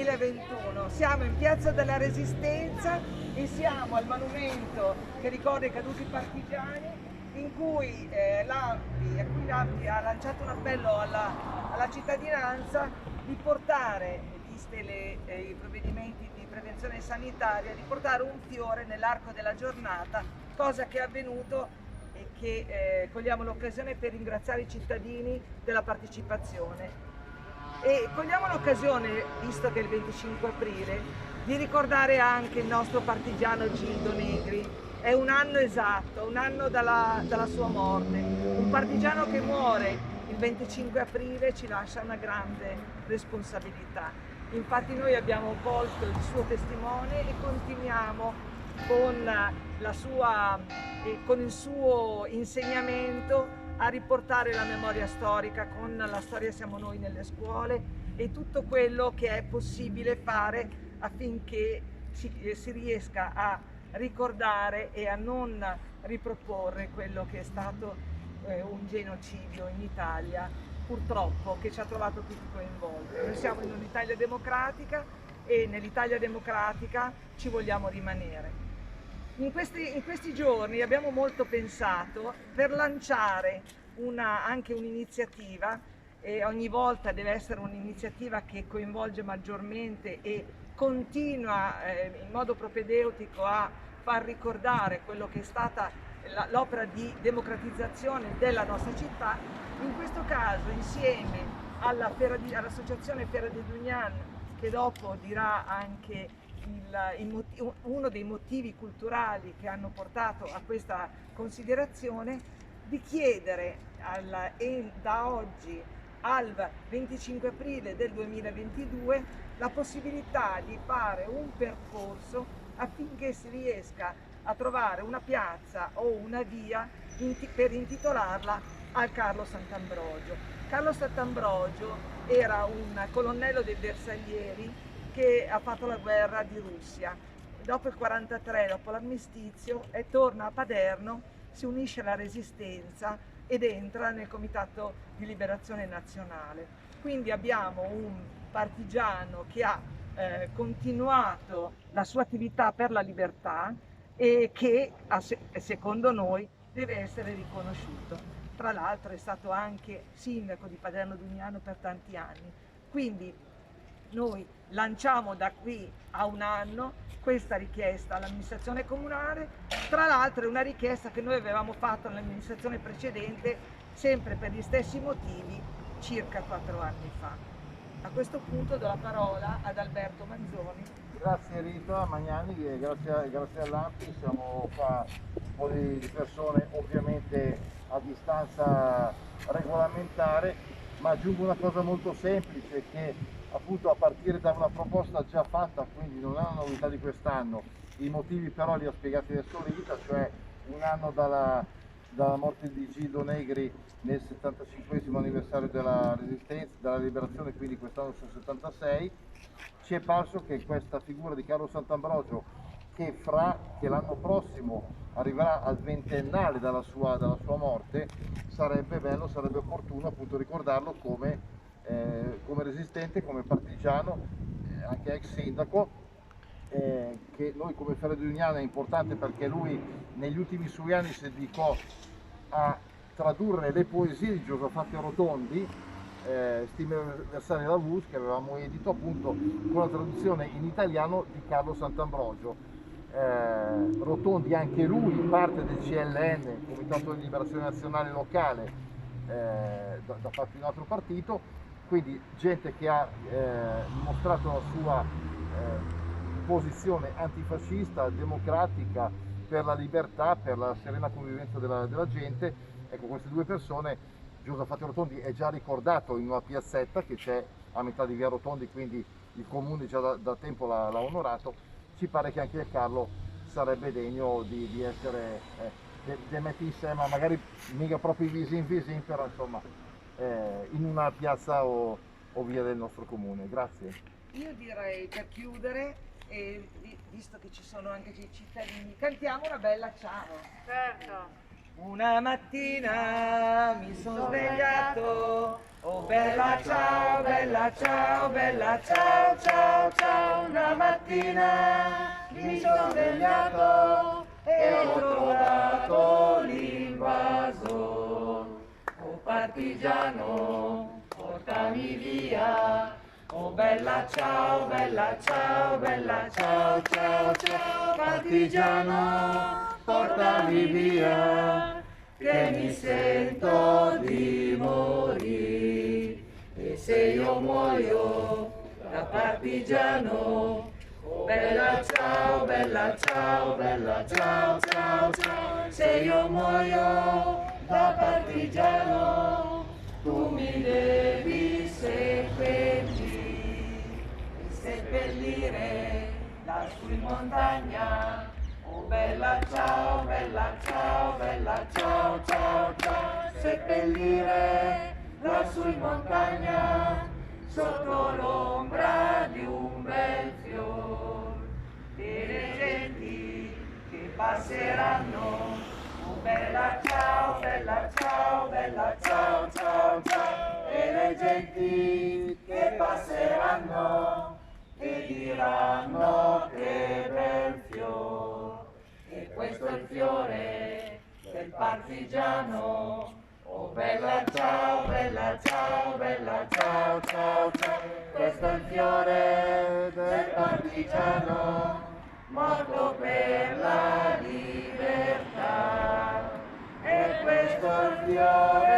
2021. Siamo in Piazza della Resistenza e siamo al monumento che ricorda i caduti partigiani, in cui l'ANPI ha lanciato un appello alla cittadinanza di portare, viste i provvedimenti di prevenzione sanitaria, di portare un fiore nell'arco della giornata, cosa che è avvenuto e che cogliamo l'occasione per ringraziare i cittadini della partecipazione. E cogliamo l'occasione, visto che è il 25 aprile, di ricordare anche il nostro partigiano Gildo Negri. È un anno esatto, un anno dalla sua morte. Un partigiano che muore il 25 aprile ci lascia una grande responsabilità. Infatti noi abbiamo colto il suo testimone e continuiamo con il suo insegnamento a riportare la memoria storica. Con La storia siamo noi nelle scuole e tutto quello che è possibile fare affinché si riesca a ricordare e a non riproporre quello che è stato un genocidio in Italia, purtroppo, che ci ha trovato tutti coinvolti. Noi siamo in un'Italia democratica e nell'Italia democratica ci vogliamo rimanere. In questi giorni abbiamo molto pensato per lanciare anche un'iniziativa, e ogni volta deve essere un'iniziativa che coinvolge maggiormente e continua in modo propedeutico a far ricordare quello che è stata l'opera di democratizzazione della nostra città. In questo caso, insieme all'associazione Fiera di Dugnan, che dopo dirà anche uno dei motivi culturali che hanno portato a questa considerazione, di chiedere da oggi al 25 aprile del 2022 la possibilità di fare un percorso affinché si riesca a trovare una piazza o una via per intitolarla a Carlo Sant'Ambrogio. Carlo Sant'Ambrogio era un colonnello dei Bersaglieri che ha fatto la guerra di Russia. Dopo il 1943, dopo l'armistizio, torna a Paderno, si unisce alla Resistenza ed entra nel Comitato di Liberazione Nazionale. Quindi abbiamo un partigiano che ha continuato la sua attività per la libertà e che, secondo noi, deve essere riconosciuto. Tra l'altro è stato anche sindaco di Paderno Dugnano per tanti anni. Quindi noi lanciamo da qui a un anno questa richiesta all'amministrazione comunale. Tra l'altro è una richiesta che noi avevamo fatto all'amministrazione precedente, sempre per gli stessi motivi, circa 4 anni fa. A questo punto do la parola ad Alberto Manzoni. Grazie Rita Magnani e grazie all'ANPI. Siamo qua un po' di persone, ovviamente a distanza regolamentare, ma aggiungo una cosa molto semplice, che appunto a partire da una proposta già fatta, quindi non è una novità di quest'anno, i motivi però li ha spiegati adesso Rita, cioè un anno dalla morte di Gildo Negri nel 75esimo anniversario della Resistenza, della Liberazione, quindi quest'anno sul 76, ci è parso che questa figura di Carlo Sant'Ambrogio, che l'anno prossimo arriverà al ventennale dalla sua morte, sarebbe bello, sarebbe opportuno appunto ricordarlo come resistente, come partigiano, anche ex sindaco, che noi come Fiera di Dugnano è importante perché lui negli ultimi suoi anni si dedicò a tradurre le poesie di Giosafatti Rotondi, Stime universali della VUS, che avevamo edito appunto con la traduzione in italiano di Carlo Sant'Ambrogio. Rotondi anche lui parte del CLN, Comitato di Liberazione Nazionale Locale, da parte di un altro partito, quindi gente che ha dimostrato la sua posizione antifascista, democratica, per la libertà, per la serena convivenza della gente. Ecco, queste due persone, Giosafatti Rotondi è già ricordato in una piazzetta che c'è a metà di via Rotondi, quindi il comune già da tempo l'ha onorato. Ci pare che anche Carlo sarebbe degno di essere metti insieme, magari mica proprio visin, però insomma in una piazza o via del nostro comune. Grazie. Io direi, per chiudere, visto che ci sono anche i cittadini, cantiamo una bella ciao. Certo. Una mattina mi sono svegliato, oh bella ciao, bella ciao, bella ciao, ciao, ciao. Una mattina mi sono svegliato e ho trovato l'invasor. Oh partigiano, portami via. Oh bella ciao, bella ciao, bella ciao, ciao, ciao. Partigiano, portami via, che mi sento di morire. E se io muoio da partigiano, oh bella ciao, bella ciao, bella ciao, ciao, ciao. Se io muoio da partigiano, tu mi devi seppellire lassù in montagna. Oh bella ciao, bella ciao, bella ciao, ciao, ciao. Seppellire lassù in montagna, sotto l'ombra di un bel fior. E le genti che passeranno, oh bella ciao, bella ciao, bella ciao, ciao, ciao. E le genti che passeranno e diranno che bel fior. E questo è il fiore del partigiano. Oh bella ciao, bella ciao, bella ciao, ciao, ciao. Questo è il fiore del partigiano, morto per la libertà. E questo è il fiore